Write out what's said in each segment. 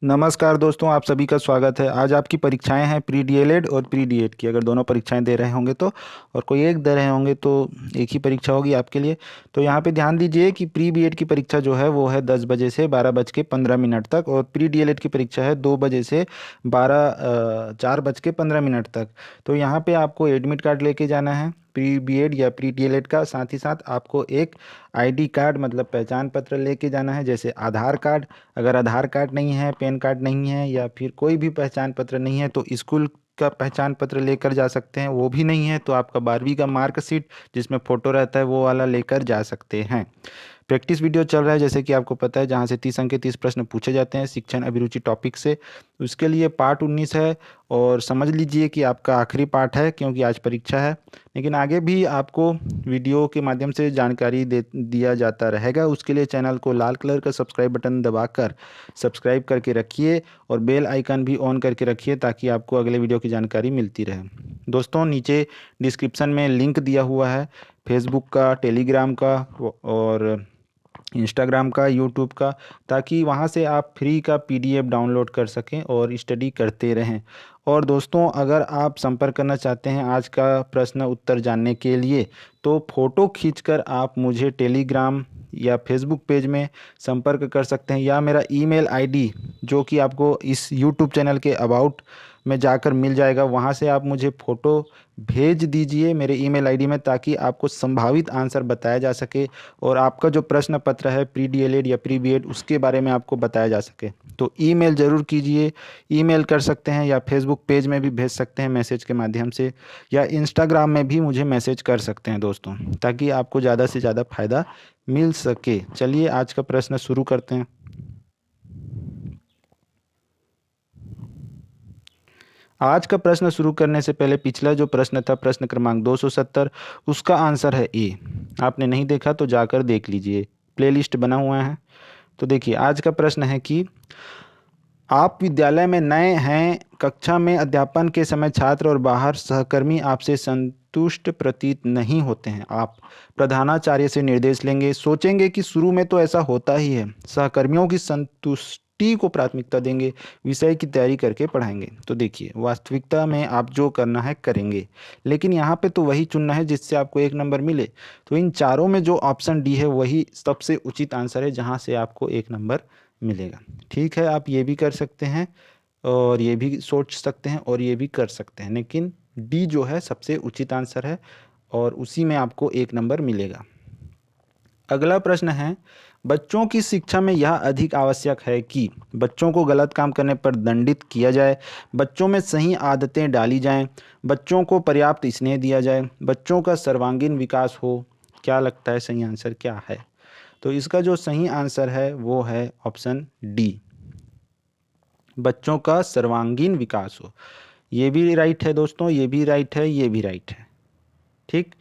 नमस्कार दोस्तों, आप सभी का स्वागत है। आज आपकी परीक्षाएं हैं प्री डीएलएड और प्री डीएड की। अगर दोनों परीक्षाएं दे रहे होंगे तो, और कोई एक दे रहे होंगे तो एक ही परीक्षा होगी आपके लिए। तो यहाँ पे ध्यान दीजिए कि प्री बीएड की परीक्षा जो है वो है 10 बजे से 12:15 तक, और प्री डीएलएड की परीक्षा है 2 बजे से 4:15 तक। तो यहाँ पे आपको एडमिट कार्ड लेके जाना है प्री बीएड या प्री डीएलएड का। साथ ही साथ आपको एक आईडी कार्ड मतलब पहचान पत्र लेके जाना है, जैसे आधार कार्ड। अगर आधार कार्ड नहीं है, पैन कार्ड नहीं है, या फिर कोई भी पहचान पत्र नहीं है तो स्कूल का पहचान पत्र लेकर जा सकते हैं। वो भी नहीं है तो आपका 12वीं का मार्कशीट जिसमें फ़ोटो रहता है वो वाला लेकर जा सकते हैं। प्रैक्टिस वीडियो चल रहा है जैसे कि आपको पता है, जहाँ से 30 अंक के 30 प्रश्न पूछे जाते हैं शिक्षण अभिरुचि टॉपिक से। उसके लिए पार्ट 19 है, और समझ लीजिए कि आपका आखिरी पार्ट है क्योंकि आज परीक्षा है। लेकिन आगे भी आपको वीडियो के माध्यम से जानकारी दे दिया जाता रहेगा। उसके लिए चैनल को लाल कलर का सब्सक्राइब बटन दबाकर सब्सक्राइब करके रखिए, और बेल आइकन भी ऑन करके रखिए ताकि आपको अगले वीडियो की जानकारी मिलती रहे। दोस्तों, नीचे डिस्क्रिप्शन में लिंक दिया हुआ है फेसबुक का, टेलीग्राम का और इंस्टाग्राम का, यूट्यूब का, ताकि वहाँ से आप फ्री का पीडीएफ डाउनलोड कर सकें और स्टडी करते रहें। और दोस्तों, अगर आप संपर्क करना चाहते हैं आज का प्रश्न उत्तर जानने के लिए, तो फ़ोटो खींचकर आप मुझे टेलीग्राम या फेसबुक पेज में संपर्क कर सकते हैं, या मेरा ईमेल आईडी जो कि आपको इस यूट्यूब चैनल के अबाउट में जाकर मिल जाएगा, वहाँ से आप मुझे फ़ोटो भेज दीजिए मेरे ईमेल आईडी में, ताकि आपको संभावित आंसर बताया जा सके और आपका जो प्रश्न पत्र है प्री डीएलएड या प्री बीएड उसके बारे में आपको बताया जा सके। तो ईमेल ज़रूर कीजिए। ईमेल कर सकते हैं या फेसबुक पेज में भी भेज सकते हैं मैसेज के माध्यम से, या इंस्टाग्राम में भी मुझे मैसेज कर सकते हैं दोस्तों, ताकि आपको ज़्यादा से ज़्यादा फ़ायदा मिल सके। चलिए आज का प्रश्न शुरू करते हैं। आज का प्रश्न शुरू करने से पहले पिछला जो प्रश्न था, प्रश्न क्रमांक 270, उसका आंसर है ए। आपने नहीं देखा तो जाकर देख लीजिए, प्लेलिस्ट बना हुआ है। तो देखिए, आज का प्रश्न है कि आप विद्यालय में नए हैं, कक्षा में अध्यापन के समय छात्र और बाहर सहकर्मी आपसे संतुष्ट प्रतीत नहीं होते हैं। आप प्रधानाचार्य से निर्देश लेंगे, सोचेंगे कि शुरू में तो ऐसा होता ही है, सहकर्मियों की संतुष्टि को प्राथमिकता देंगे, विषय की तैयारी करके पढ़ाएंगे। तो देखिए, वास्तविकता में आप जो करना है करेंगे, लेकिन यहाँ पे तो वही चुनना है जिससे आपको एक नंबर मिले। तो इन चारों में जो ऑप्शन डी है वही सबसे उचित आंसर है, जहाँ से आपको एक नंबर मिलेगा। ठीक है, आप ये भी कर सकते हैं और ये भी सोच सकते हैं और ये भी कर सकते हैं, लेकिन डी जो है सबसे उचित आंसर है और उसी में आपको एक नंबर मिलेगा। अगला प्रश्न है, बच्चों की शिक्षा में यह अधिक आवश्यक है कि बच्चों को गलत काम करने पर दंडित किया जाए, बच्चों में सही आदतें डाली जाएं, बच्चों को पर्याप्त स्नेह दिया जाए, बच्चों का सर्वांगीण विकास हो। क्या लगता है सही आंसर क्या है? तो इसका जो सही आंसर है वो है ऑप्शन डी, बच्चों का सर्वांगीण विकास हो। ये भी राइट है दोस्तों, ये भी राइट है, ये भी राइट है। ठीक।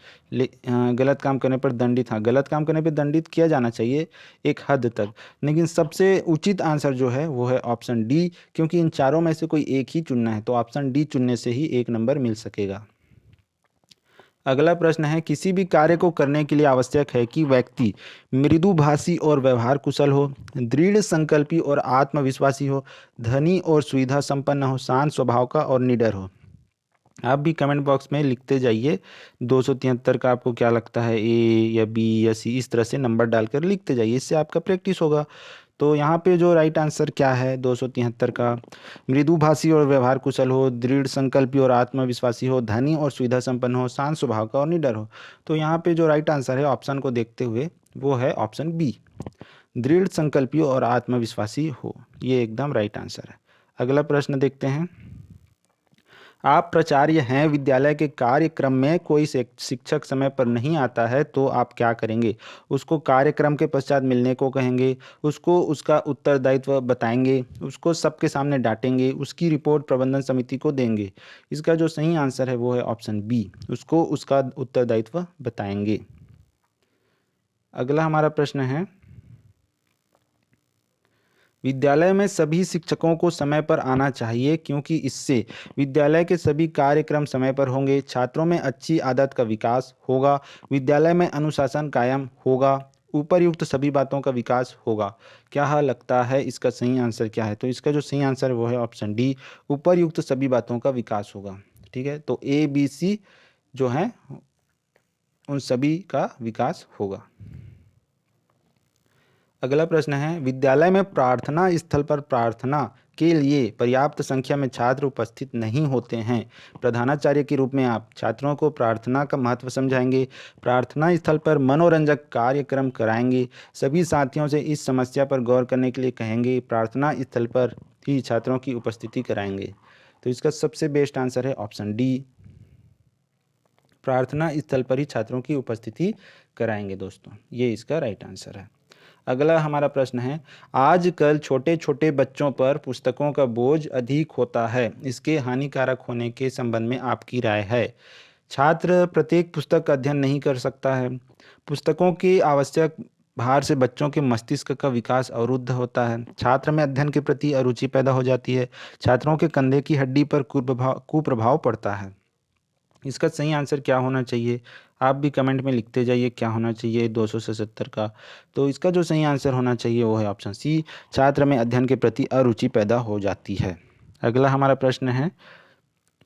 गलत काम करने पर दंडित, हाँ, गलत काम करने पर दंडित किया जाना चाहिए एक हद तक, लेकिन सबसे उचित आंसर जो है वो है ऑप्शन डी, क्योंकि इन चारों में से कोई एक ही चुनना है, तो ऑप्शन डी चुनने से ही एक नंबर मिल सकेगा। अगला प्रश्न है, किसी भी कार्य को करने के लिए आवश्यक है कि व्यक्ति मृदुभाषी और व्यवहार कुशल हो, दृढ़ संकल्पी और आत्मविश्वासी हो, धनी और सुविधा संपन्न हो, शांत स्वभाव का और निडर हो। आप भी कमेंट बॉक्स में लिखते जाइए 273 का आपको क्या लगता है, ए या बी या सी, इस तरह से नंबर डालकर लिखते जाइए, इससे आपका प्रैक्टिस होगा। तो यहाँ पे जो राइट आंसर क्या है 273 का, मृदुभाषी और व्यवहार कुशल हो, दृढ़ संकल्पी और आत्मविश्वासी हो, धनी और सुविधा संपन्न हो, शांत स्वभाव का और निडर हो। तो यहाँ पे जो राइट आंसर है ऑप्शन को देखते हुए वो है ऑप्शन बी, दृढ़ संकल्पी और आत्मविश्वासी हो। ये एकदम राइट आंसर है। अगला प्रश्न देखते हैं, आप प्राचार्य हैं, विद्यालय के कार्यक्रम में कोई शिक्षक समय पर नहीं आता है तो आप क्या करेंगे? उसको कार्यक्रम के पश्चात मिलने को कहेंगे, उसको उसका उत्तरदायित्व बताएंगे, उसको सबके सामने डांटेंगे, उसकी रिपोर्ट प्रबंधन समिति को देंगे। इसका जो सही आंसर है वो है ऑप्शन बी, उसको उसका उत्तरदायित्व बताएंगे। अगला हमारा प्रश्न है, विद्यालय में सभी शिक्षकों को समय पर आना चाहिए क्योंकि इससे विद्यालय के सभी कार्यक्रम समय पर होंगे, छात्रों में अच्छी आदत का विकास होगा, विद्यालय में अनुशासन कायम होगा, उपरयुक्त सभी बातों का विकास होगा। क्या लगता है इसका सही आंसर क्या है? तो इसका जो सही आंसर है वो है ऑप्शन डी, उपरयुक्त सभी बातों का विकास होगा। ठीक है, तो ए बी सी जो है उन सभी का विकास होगा। अगला प्रश्न है, विद्यालय में प्रार्थना स्थल पर प्रार्थना के लिए पर्याप्त संख्या में छात्र उपस्थित नहीं होते हैं। प्रधानाचार्य के रूप में आप छात्रों को प्रार्थना का महत्व समझाएंगे, प्रार्थना स्थल पर मनोरंजक कार्यक्रम कराएंगे, सभी साथियों से इस समस्या पर गौर करने के लिए कहेंगे, प्रार्थना स्थल पर ही छात्रों की उपस्थिति कराएंगे। तो इसका सबसे बेस्ट आंसर है ऑप्शन डी, प्रार्थना स्थल पर ही छात्रों की उपस्थिति कराएंगे दोस्तों, ये इसका राइट आंसर है। अगला हमारा प्रश्न है, आजकल छोटे छोटे बच्चों पर पुस्तकों का बोझ अधिक होता है, इसके हानिकारक होने के संबंध में आपकी राय है। छात्र प्रत्येक पुस्तक का अध्ययन नहीं कर सकता है, पुस्तकों की आवश्यक भार से बच्चों के मस्तिष्क का विकास अवरुद्ध होता है, छात्र में अध्ययन के प्रति अरुचि पैदा हो जाती है, छात्रों के कंधे की हड्डी पर कुप्रभाव पड़ता है। इसका सही आंसर क्या होना चाहिए? आप भी कमेंट में लिखते जाइए क्या होना चाहिए 277 का। तो इसका जो सही आंसर होना चाहिए वो है ऑप्शन सी, छात्र में अध्ययन के प्रति अरुचि पैदा हो जाती है। अगला हमारा प्रश्न है,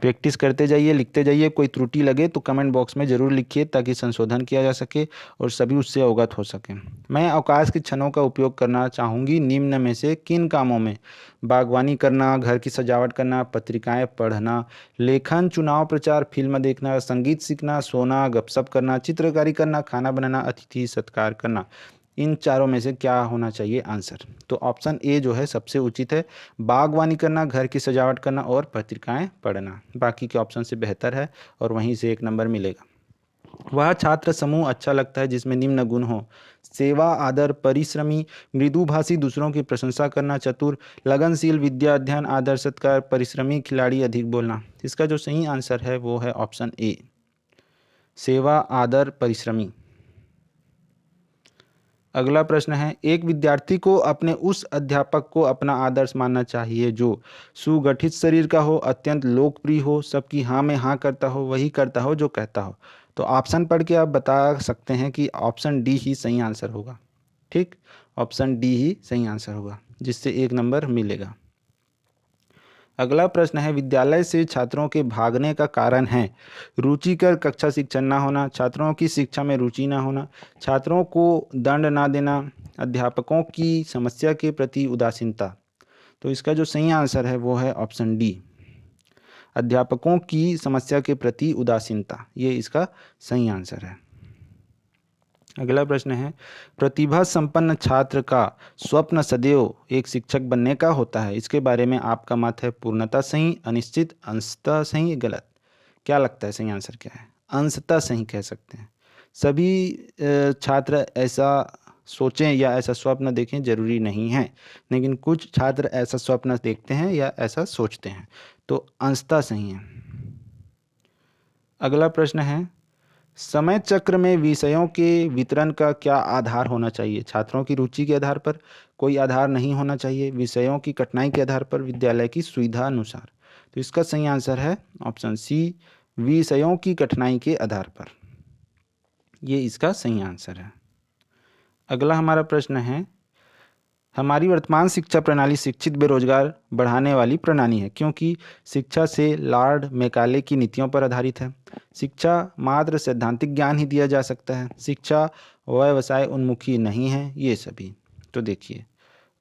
प्रैक्टिस करते जाइए, लिखते जाइए, कोई त्रुटि लगे तो कमेंट बॉक्स में ज़रूर लिखिए ताकि संशोधन किया जा सके और सभी उससे अवगत हो सकें। मैं अवकाश के क्षणों का उपयोग करना चाहूँगी निम्न में से किन कामों में? बागवानी करना, घर की सजावट करना, पत्रिकाएं पढ़ना, लेखन, चुनाव प्रचार, फिल्म देखना, संगीत सीखना, सोना, गपशप करना, चित्रकारी करना, खाना बनाना, अतिथि सत्कार करना। इन चारों में से क्या होना चाहिए आंसर? तो ऑप्शन ए जो है सबसे उचित है, बागवानी करना, घर की सजावट करना और पत्रिकाएं पढ़ना। बाकी के ऑप्शन से बेहतर है और वहीं से 1 नंबर मिलेगा। वह छात्र समूह अच्छा लगता है जिसमें निम्न गुण हो: सेवा, आदर, परिश्रमी, मृदुभाषी, दूसरों की प्रशंसा करना, चतुर, लगनशील, विद्या अध्ययन, आदर सत्कार, परिश्रमी, खिलाड़ी, अधिक बोलना। इसका जो सही आंसर है वो है ऑप्शन ए, सेवा, आदर, परिश्रमी। अगला प्रश्न है, एक विद्यार्थी को अपने उस अध्यापक को अपना आदर्श मानना चाहिए जो सुगठित शरीर का हो, अत्यंत लोकप्रिय हो, सबकी हाँ में हाँ करता हो, वही करता हो जो कहता हो। तो ऑप्शन पढ़ के आप बता सकते हैं कि ऑप्शन डी ही सही आंसर होगा। ठीक, ऑप्शन डी ही सही आंसर होगा, जिससे 1 नंबर मिलेगा। अगला प्रश्न है, विद्यालय से छात्रों के भागने का कारण है रुचिकर कक्षा शिक्षण ना होना, छात्रों की शिक्षा में रुचि ना होना, छात्रों को दंड ना देना, अध्यापकों की समस्या के प्रति उदासीनता। तो इसका जो सही आंसर है वो है ऑप्शन डी, अध्यापकों की समस्या के प्रति उदासीनता, ये इसका सही आंसर है। अगला प्रश्न है, प्रतिभा संपन्न छात्र का स्वप्न सदैव एक शिक्षक बनने का होता है, इसके बारे में आपका मत है? पूर्णतः सही, अनिश्चित, अंशतः सही, गलत। क्या लगता है सही आंसर क्या है? अंशतः सही कह सकते हैं। सभी छात्र ऐसा सोचें या ऐसा स्वप्न देखें जरूरी नहीं है, लेकिन कुछ छात्र ऐसा स्वप्न देखते हैं या ऐसा सोचते हैं, तो अंशतः सही है। अगला प्रश्न है, समय चक्र में विषयों के वितरण का क्या आधार होना चाहिए? छात्रों की रुचि के आधार पर? कोई आधार नहीं होना चाहिए। विषयों की कठिनाई के आधार पर? विद्यालय की सुविधा अनुसार? तो इसका सही आंसर है ऑप्शन सी, विषयों की कठिनाई के आधार पर, ये इसका सही आंसर है। अगला हमारा प्रश्न है, हमारी वर्तमान शिक्षा प्रणाली शिक्षित बेरोजगार बढ़ाने वाली प्रणाली है क्योंकि शिक्षा से लॉर्ड मैकाले की नीतियों पर आधारित है, शिक्षा मात्र सैद्धांतिक ज्ञान ही दिया जा सकता है, शिक्षा व्यवसाय उन्मुखी नहीं है, ये सभी। तो देखिए,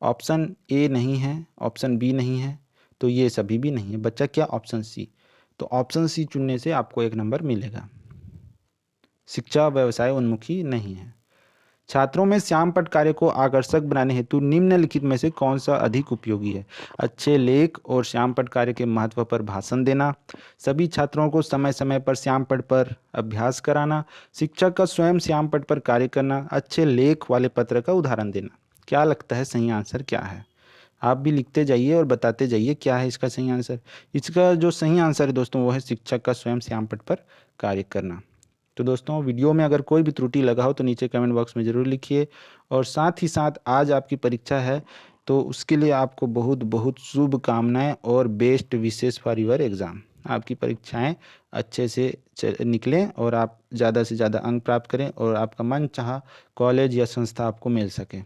ऑप्शन ए नहीं है, ऑप्शन बी नहीं है, तो ये सभी भी नहीं है, बच्चा क्या? Option C. तो ऑप्शन सी चुनने से आपको 1 नंबर मिलेगा, शिक्षा व्यवसाय उन्मुखी नहीं है। छात्रों में श्यामपट्ट कार्य को आकर्षक बनाने हेतु निम्नलिखित में से कौन सा अधिक उपयोगी है? अच्छे लेख और श्यामपट्ट कार्य के महत्व पर भाषण देना, सभी छात्रों को समय समय पर श्यामपट्ट पर अभ्यास कराना, शिक्षक का स्वयं श्यामपट्ट पर कार्य करना, अच्छे लेख वाले पत्र का उदाहरण देना। क्या लगता है सही आंसर क्या है? आप भी लिखते जाइए और बताते जाइए क्या है इसका सही आंसर। इसका जो सही आंसर है दोस्तों वो है शिक्षक का स्वयं श्यामपट्ट पर कार्य करना। तो दोस्तों, वीडियो में अगर कोई भी त्रुटि लगा हो तो नीचे कमेंट बॉक्स में ज़रूर लिखिए, और साथ ही साथ आज आपकी परीक्षा है तो उसके लिए आपको बहुत बहुत शुभकामनाएं और best wishes for your exam. आपकी परीक्षाएं अच्छे से निकलें और आप ज़्यादा से ज़्यादा अंक प्राप्त करें और आपका मन चाहा कॉलेज या संस्था आपको मिल सके।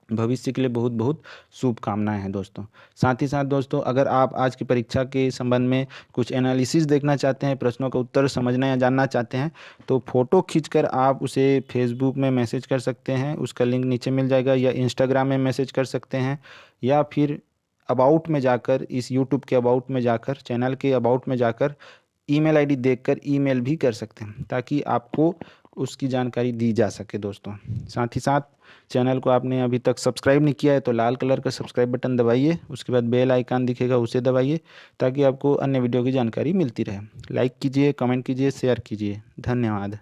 भविष्य के लिए बहुत बहुत शुभकामनाएं हैं दोस्तों। साथ ही साथ दोस्तों, अगर आप आज की परीक्षा के संबंध में कुछ एनालिसिस देखना चाहते हैं, प्रश्नों का उत्तर समझना या जानना चाहते हैं, तो फ़ोटो खींचकर आप उसे फेसबुक में मैसेज कर सकते हैं, उसका लिंक नीचे मिल जाएगा, या इंस्टाग्राम में मैसेज कर सकते हैं, या फिर अबाउट में जाकर, इस यूट्यूब के अबाउट में जाकर, चैनल के अबाउट में जाकर ईमेल आईडी देखकर ईमेल भी कर सकते हैं, ताकि आपको उसकी जानकारी दी जा सके दोस्तों। साथ ही साथ चैनल को आपने अभी तक सब्सक्राइब नहीं किया है तो लाल कलर का सब्सक्राइब बटन दबाइए, उसके बाद बेल आइकन दिखेगा उसे दबाइए, ताकि आपको अन्य वीडियो की जानकारी मिलती रहे। लाइक कीजिए, कमेंट कीजिए, शेयर कीजिए। धन्यवाद।